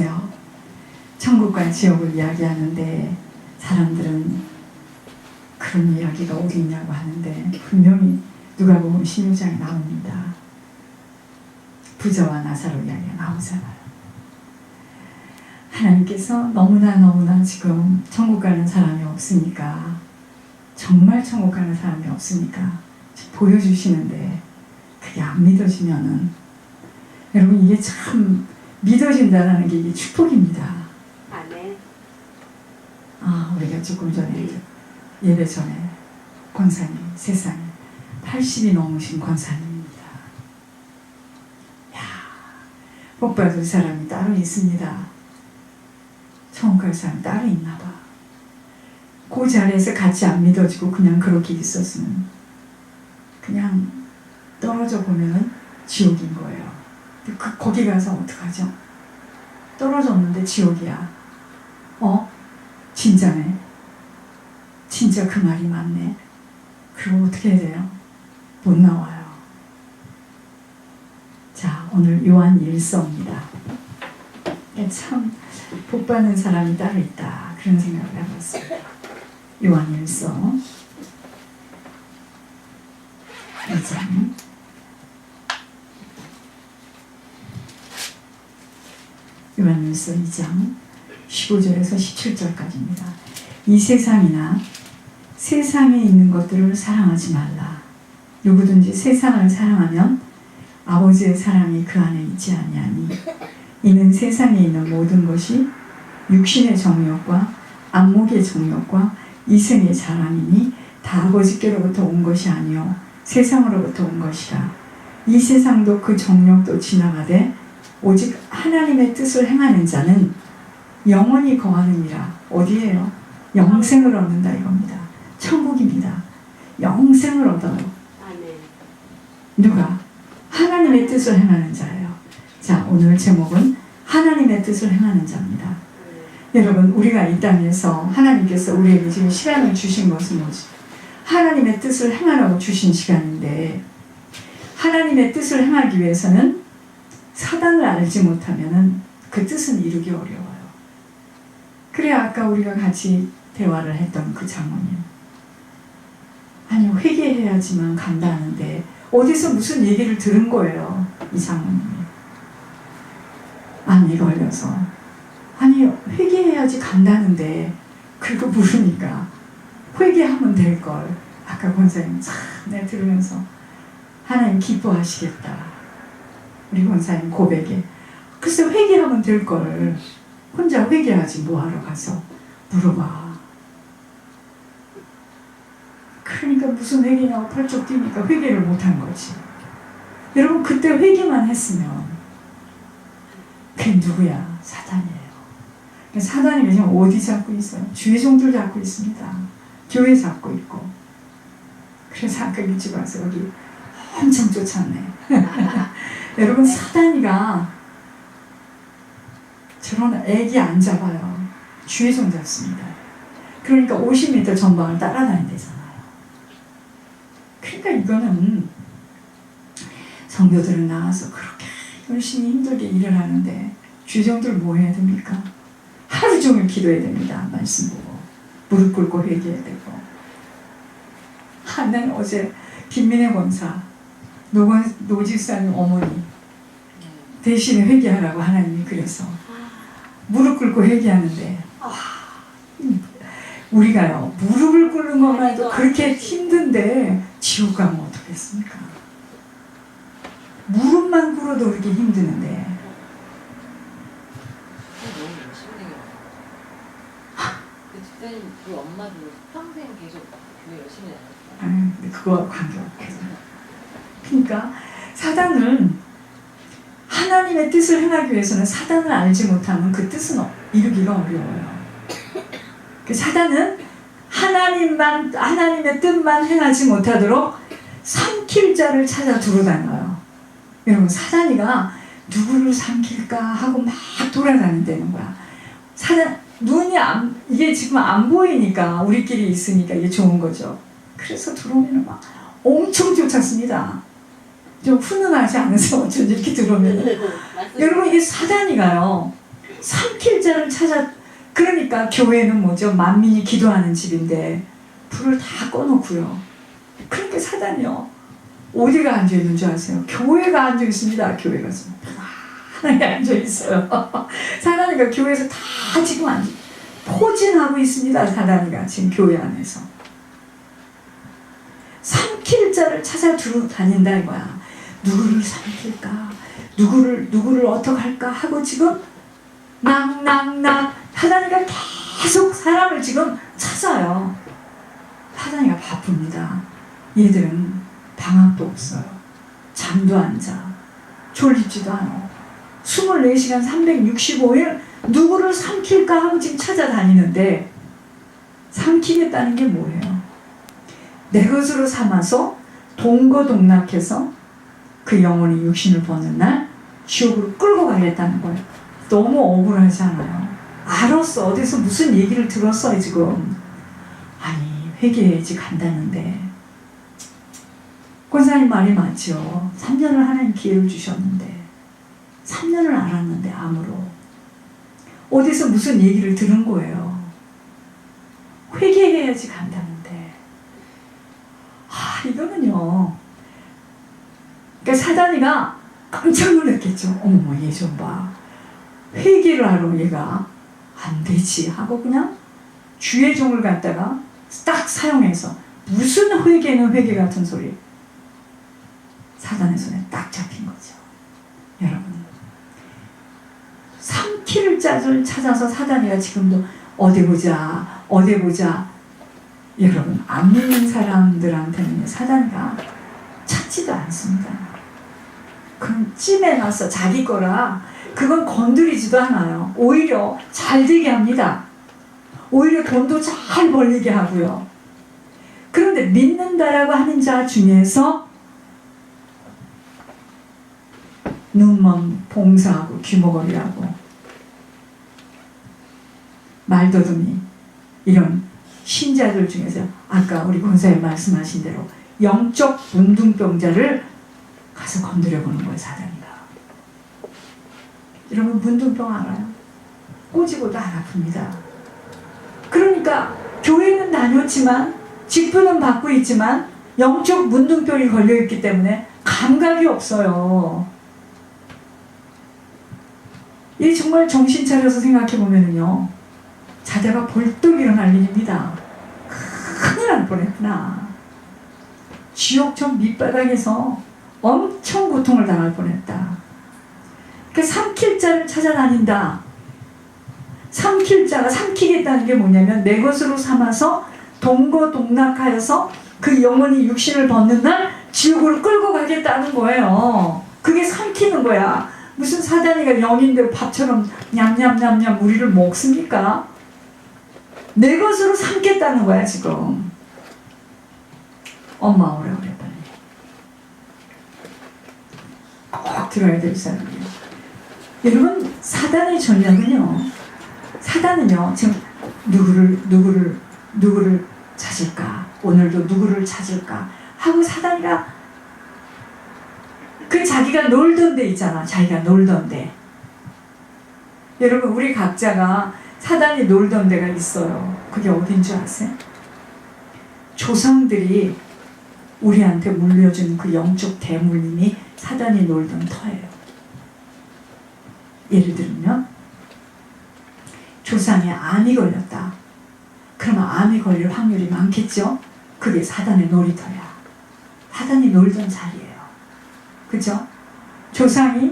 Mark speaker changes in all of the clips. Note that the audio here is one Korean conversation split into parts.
Speaker 1: 보세요. 천국과 지옥을 이야기하는데 사람들은 그런 이야기가 어디 있냐고 하는데 분명히 누가복음 16장에 나옵니다. 부자와 나사로 이야기가 나오잖아요. 하나님께서 너무나 지금 천국 가는 사람이 없으니까, 정말 천국 가는 사람이 없으니까 보여주시는데 그게 안 믿어지면은, 여러분 이게 참 믿어진다는 게 이게 축복입니다.
Speaker 2: 아멘.
Speaker 1: 우리가 조금 전에 예배 전에 권사님, 세상에 80이 넘으신 권사님입니다. 복 받을 사람이 따로 있습니다. 천국 갈 사람이 따로 있나 봐. 그 자리에서 같이 안 믿어지고 그냥 그렇게 있었으면 그냥 떨어져 보면은 지옥인 거예요. 거기 가서 어떡하죠? 떨어졌는데 지옥이야. 진짜네. 진짜 그 말이 맞네. 그럼 어떻게 해야 돼요? 못 나와요. 자, 오늘 요한 1서입니다. 참 복받는 사람이 따로 있다, 그런 생각을 해봤습니다. 요한 1서 2장 요한 1서 2장 15절에서 17절까지입니다. 이 세상이나 세상에 있는 것들을 사랑하지 말라. 누구든지 세상을 사랑하면 아버지의 사랑이 그 안에 있지 아니하니, 이는 세상에 있는 모든 것이 육신의 정욕과 안목의 정욕과 이생의 자랑이니 다 아버지께로부터 온 것이 아니요 세상으로부터 온 것이라. 이 세상도 그 정욕도 지나가되 오직 하나님의 뜻을 행하는 자는 영원히 거하느니라. 어디예요? 영생을 얻는다 이겁니다. 천국입니다. 영생을 얻어요. 누가? 하나님의 뜻을 행하는 자예요. 자, 오늘 제목은 하나님의 뜻을 행하는 자입니다. 여러분, 우리가 이 땅에서 하나님께서 우리에게 지금 시간을 주신 것은 뭐지? 하나님의 뜻을 행하라고 주신 시간인데, 하나님의 뜻을 행하기 위해서는 사단을 알지 못하면 그 뜻은 이루기 어려워요. 그래, 아까 우리가 같이 대화를 했던 그 장모님, 아니 회개해야지만 간다는데 어디서 무슨 얘기를 들은 거예요, 이 장모님이. 암이 걸려서 아니 회개해야지 간다는데, 그리고 물으니까 회개하면 될걸. 아까 권사님 참 내가 들으면서 하나님 기뻐하시겠다, 우리 권사님 고백에. 글쎄 회개하면 될걸, 혼자 회개하지 뭐하러 가서 물어봐. 그러니까 무슨 회개냐고 펄쩍 뛰니까 회개를 못한 거지. 여러분, 그때 회개만 했으면 그게 누구야? 사단이에요. 사단이 지금 어디 잡고 있어요? 주의 종들 잡고 있습니다. 교회 잡고 있고. 그래서 아까 일찍 와서 여기 엄청 쫓았네. 여러분, 사단이가 저런 애기 안 잡아요. 주의 종 잡습니다. 그러니까 50m 전방을 따라다닌대잖아요. 그러니까 이거는 성도들은 나와서 그렇게 열심히 힘들게 일을 하는데 주종들 뭐 해야 됩니까? 하루 종일 기도해야 됩니다. 말씀 보고 무릎 꿇고 회개해야 되고. 나는 어제 김민혜 권사 노집사님 어머니 대신에 회개하라고 하나님이 그래서 무릎 꿇고 회개하는데, 우리가요 무릎을 꿇는 것만 해도 그렇게 힘든데 지옥 가면 어떡겠습니까? 무릎만 꿇어도 그렇게 힘드는데.
Speaker 2: 너무 열심히 해요. 그 집사님 그 엄마도 평생 계속 교회 열심히 다녔어요.
Speaker 1: 근데 그거와 관계없겠죠. 그러니까 사단은 하나님의 뜻을 행하기 위해서는 사단을 알지 못하면 그 뜻은 이루기가 어려워요. 그 사단은 하나님의 뜻만 행하지 못하도록 삼킬 자를 찾아 두루다녀요. 여러분, 사단이가 누구를 삼킬까 하고 막 돌아다닌다는 거야. 이게 지금 안 보이니까, 우리끼리 있으니까 이게 좋은 거죠. 그래서 들어오면 막 엄청 쫓았습니다. 좀 훈훈하지 않으세요? 어쩐지 이렇게 들어오면. 여러분, 이게 사단이가요, 삼킬자를 찾아. 그러니까 교회는 뭐죠? 만민이 기도하는 집인데 불을 다 꺼놓고요. 그러니까 사단이요, 어디가 앉아있는 줄 아세요? 교회가 앉아있습니다. 교회 가서 편안하게 앉아있어요. 사단이가 교회에서 다 지금 포진하고 있습니다. 사단이가 지금 교회 안에서 삼킬자를 찾아 다닌다 이거야. 누구를 삼킬까? 누구를 어떻게 할까? 하고 지금 낙낙낙 사단이가 계속 사람을 지금 찾아요. 사단이가 바쁩니다. 얘들은 방학도 없어요. 잠도 안 자. 졸립지도 않아. 24시간 365일 누구를 삼킬까 하고 지금 찾아다니는데, 삼키겠다는 게 뭐예요? 내 것으로 삼아서 동거동락해서 그 영혼이 육신을 벗는 날 지옥으로 끌고 가겠다는 거예요. 너무 억울하지 않아요? 알았어. 어디서 무슨 얘기를 들었어요 지금. 아니 회개해야지 간다는데. 권사님 말이 맞죠. 3년을 하나님 기회를 주셨는데 3년을 알았는데 암으로 어디서 무슨 얘기를 들은 거예요. 회개해야지 간다는데. 이거는요, 그러니까 사단이가 깜짝 놀랐겠죠. 어머머, 얘 좀 봐. 회개를 하러 얘가 안 되지 하고 그냥 주의 종을 갖다가 딱 사용해서, 무슨 회개는 회개 같은 소리. 사단의 손에 딱 잡힌 거죠. 여러분, 삼킬 자를 찾아서 사단이가 지금도 어디 보자 어디 보자. 여러분, 안 믿는 사람들한테는 사단이가 찾지도 않습니다. 그건 찜해놔서 자기 거라 그건 건드리지도 않아요. 오히려 잘 되게 합니다. 오히려 돈도 잘 벌리게 하고요. 그런데 믿는다라고 하는 자 중에서 눈먼 봉사하고 귀머거리하고 말더듬이 이런 신자들 중에서 아까 우리 권사님 말씀하신 대로 영적 문둥병자를 가서 건드려보는 거예요. 사단이가. 여러분, 문둥병 알아요? 꼬집어도 안 아픕니다. 그러니까 교회는 다녔지만 직분은 받고 있지만 영적 문둥병이 걸려있기 때문에 감각이 없어요. 이 정말 정신 차려서 생각해보면요, 자다가 벌떡 일어날 일입니다. 큰일 날 뻔했구나. 지옥 저 밑바닥에서 엄청 고통을 당할 뻔했다. 그 삼킬자를 찾아다닌다. 삼킬자가, 삼키겠다는 게 뭐냐면 내 것으로 삼아서 동거동락하여서 그 영혼이 육신을 벗는 날 지옥으로 끌고 가겠다는 거예요. 그게 삼키는 거야. 무슨 사단이가 영인들 밥처럼 냠냠냠냠 우리를 먹습니까? 내 것으로 삼겠다는 거야 지금. 엄마 오래 빨리. 꼭 들어야 될 사람이에요. 여러분, 사단의 전략은요, 사단은요 지금 누구를 찾을까, 오늘도 누구를 찾을까 하고 사단이가 그 자기가 놀던 데 있잖아. 자기가 놀던 데. 여러분, 우리 각자가 사단이 놀던 데가 있어요. 그게 어딘 줄 아세요? 조상들이 우리한테 물려준 그 영적 대물림이 사단이 놀던 터예요. 예를 들면 조상에 암이 걸렸다. 그러면 암이 걸릴 확률이 많겠죠? 그게 사단의 놀이터야. 사단이 놀던 자리예요. 그죠? 조상이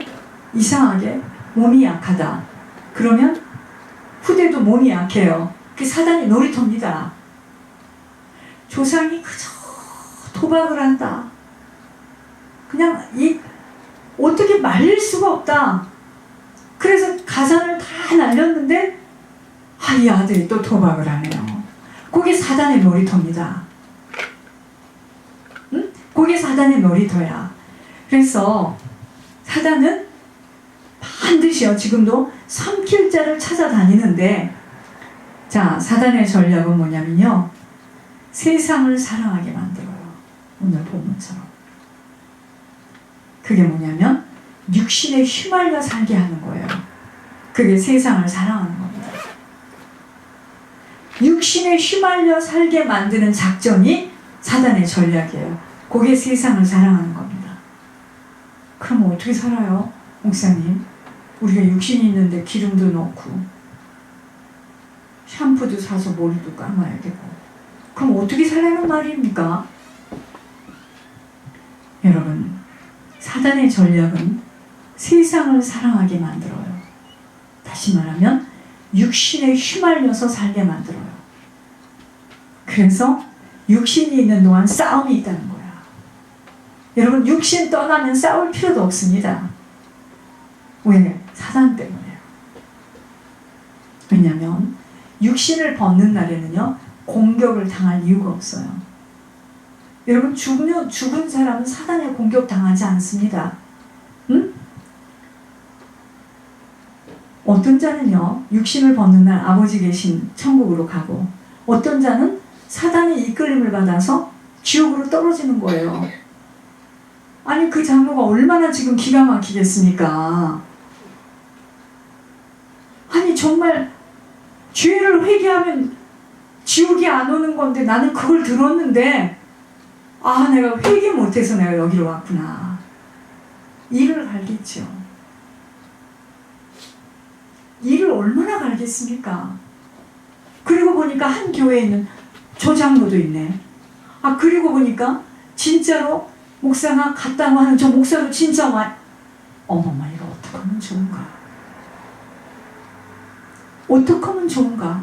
Speaker 1: 이상하게 몸이 약하다. 그러면 후대도 몸이 약해요. 그게 사단이 놀이터입니다. 조상이 그저 도박을 한다. 그냥 어떻게 말릴 수가 없다. 그래서 가산을 다 날렸는데 이 아들이 또 도박을 하네요. 그게 사단의 놀이터입니다. 응? 그게 사단의 놀이터야. 그래서 사단은 반드시요, 지금도 삼킬자를 찾아다니는데, 자, 사단의 전략은 뭐냐면요, 세상을 사랑하게 만들어요. 오늘 본문처럼. 그게 뭐냐면 육신에 휘말려 살게 하는 거예요. 그게 세상을 사랑하는 거예요. 육신에 휘말려 살게 만드는 작전이 사단의 전략이에요. 그게 세상을 사랑하는 겁니다. 그럼 어떻게 살아요? 목사님, 우리가 육신이 있는데 기름도 넣고 샴푸도 사서 머리도 감아야 되고, 그럼 어떻게 살라는 말입니까? 여러분, 사단의 전략은 세상을 사랑하게 만들어요. 다시 말하면 육신에 휘말려서 살게 만들어요. 그래서 육신이 있는 동안 싸움이 있다는 거야. 여러분, 육신 떠나면 싸울 필요도 없습니다. 왜? 사단 때문에요. 왜냐하면 육신을 벗는 날에는요, 공격을 당할 이유가 없어요. 여러분, 죽은 사람은 사단에 공격당하지 않습니다. 응? 어떤 자는요, 육신을 벗는 날 아버지 계신 천국으로 가고, 어떤 자는 사단의 이끌림을 받아서 지옥으로 떨어지는 거예요. 아니, 그 장로가 얼마나 지금 기가 막히겠습니까? 아니, 정말 죄를 회개하면 지옥이 안 오는 건데, 나는 그걸 들었는데, 아, 내가 회개 못해서 내가 여기로 왔구나. 이를 갈겠죠. 이를 얼마나 갈겠습니까? 그리고 보니까 한 교회에 있는 저 장로도 있네. 아, 그리고 보니까 진짜로 목사가 갔다고 하는 저 목사도 진짜 어머마, 이거 어떡하면 좋은가? 어떡하면 좋은가?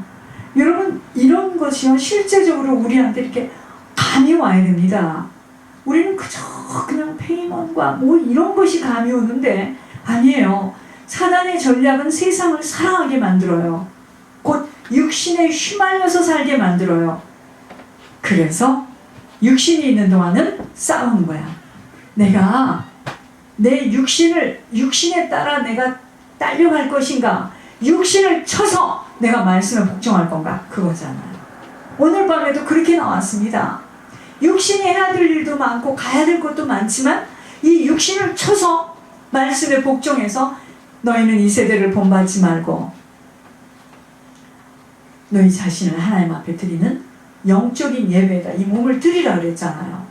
Speaker 1: 여러분, 이런 것이요, 실제적으로 우리한테 이렇게 감이 와야 됩니다. 우리는 그저 그냥 페이먼과 뭐 이런 것이 감이 오는데, 아니에요. 사단의 전략은 세상을 사랑하게 만들어요. 곧 육신에 휘말려서 살게 만들어요. 그래서 육신이 있는 동안은 싸우는 거야. 내가 내 육신에 따라 내가 딸려갈 것인가, 육신을 쳐서 내가 말씀을 복종할 건가, 그거잖아요. 오늘 밤에도 그렇게 나왔습니다. 육신이 해야 될 일도 많고 가야 될 것도 많지만, 이 육신을 쳐서 말씀에 복종해서 너희는 이 세대를 본받지 말고 너희 자신을 하나님 앞에 드리는 영적인 예배다, 이 몸을 드리라 그랬잖아요.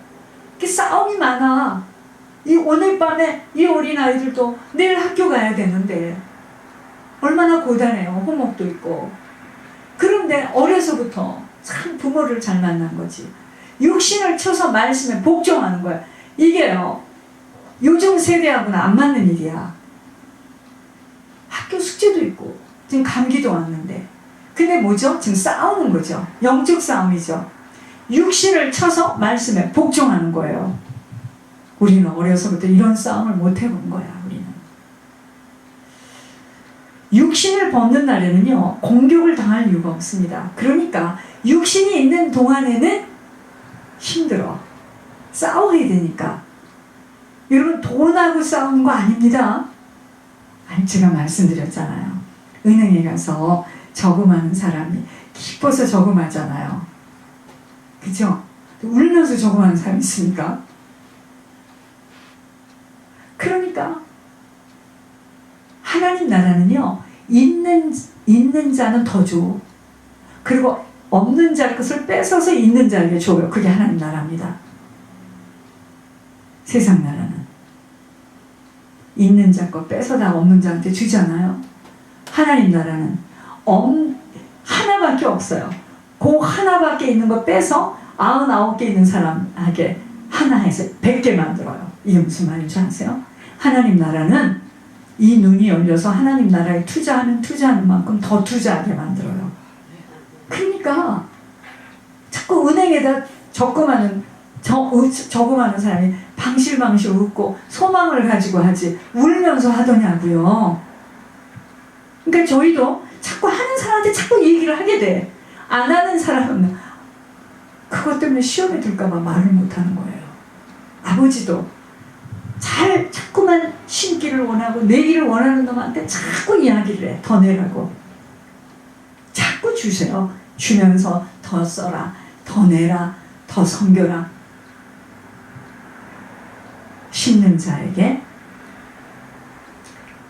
Speaker 1: 이렇게 싸움이 많아. 이 오늘 밤에 이 어린아이들도 내일 학교 가야 되는데 얼마나 고단해요. 호목도 있고. 그런데 어려서부터 참 부모를 잘 만난 거지. 육신을 쳐서 말씀에 복종하는 거야. 이게요, 요즘 세대하고는 안 맞는 일이야. 학교 숙제도 있고 지금 감기도 왔는데, 근데 뭐죠? 지금 싸우는 거죠. 영적 싸움이죠. 육신을 쳐서 말씀에 복종하는 거예요. 우리는 어려서부터 이런 싸움을 못 해본 거야. 우리는 육신을 벗는 날에는요, 공격을 당할 이유가 없습니다. 그러니까 육신이 있는 동안에는 힘들어. 싸워야 되니까. 여러분, 돈하고 싸우는 거 아닙니다. 아니, 제가 말씀드렸잖아요. 은행에 가서 저금하는 사람이 기뻐서 저금하잖아요. 그죠? 울면서 저금하는 사람이 있습니까? 그러니까 하나님 나라는요, 있는 자는 더 줘. 그리고 없는 자 것을 뺏어서 있는 자에게 줘요. 그게 하나님 나라입니다. 세상 나라는 있는 자 거 뺏어다 없는 자한테 주잖아요. 하나님 나라는 하나밖에 없어요. 그 하나밖에 있는 거 빼서 99개 있는 사람에게 하나 해서 100개 만들어요. 이게 무슨 말인지 아세요? 하나님 나라는 이 눈이 열려서 하나님 나라에 투자하는 만큼 더 투자하게 만들어요. 그러니까 자꾸 은행에다 저금하는 사람이 방실방실 웃고 소망을 가지고 하지 울면서 하더냐고요. 그러니까 저희도 자꾸 하는 사람한테 자꾸 얘기를 하게 돼. 안 하는 사람은 그것 때문에 시험에 들까봐 말을 못하는 거예요. 아버지도 자꾸만 신기를 원하고 내기를 원하는 놈한테 자꾸 이야기를 해. 더 내라고. 자꾸 주세요. 주면서 더 써라, 더 내라, 더 섬겨라. 심는 자에게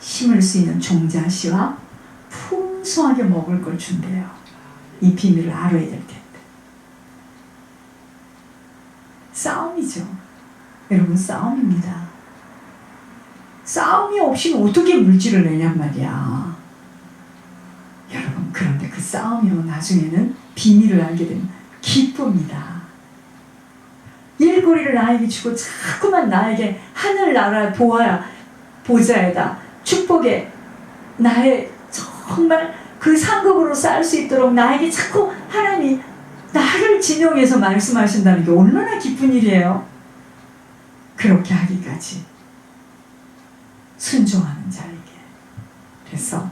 Speaker 1: 심을 수 있는 종자씨와 풍성하게 먹을 걸 준대요. 이 비밀을 알아야 될 텐데. 싸움이죠. 여러분, 싸움입니다. 싸움이 없이는 어떻게 물질을 내냔 말이야. 여러분, 그런데 그 싸움이요, 나중에는 비밀을 알게 되면 기쁩니다. 일거리를 나에게 주고 자꾸만 나에게 하늘나라 보좌에다 축복에 나의 정말 그 상급으로 쌓을 수 있도록 나에게 자꾸 하나님이 나를 진용해서 말씀하신다는 게 얼마나 기쁜 일이에요. 그렇게 하기까지 순종하는 자에게. 그래서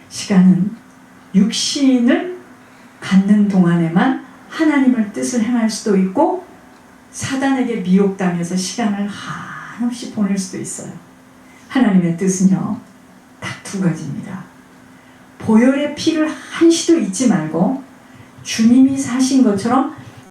Speaker 1: 시간은 육신을 갖는 동안에만 하나님의 뜻을 행할 수도 있고 사단에게 미혹당해서 시간을 한없이 보낼 수도 있어요. 하나님의 뜻은요, 딱 두 가지입니다. 보혈의 피를 한시도 잊지 말고 주님이 사신 것처럼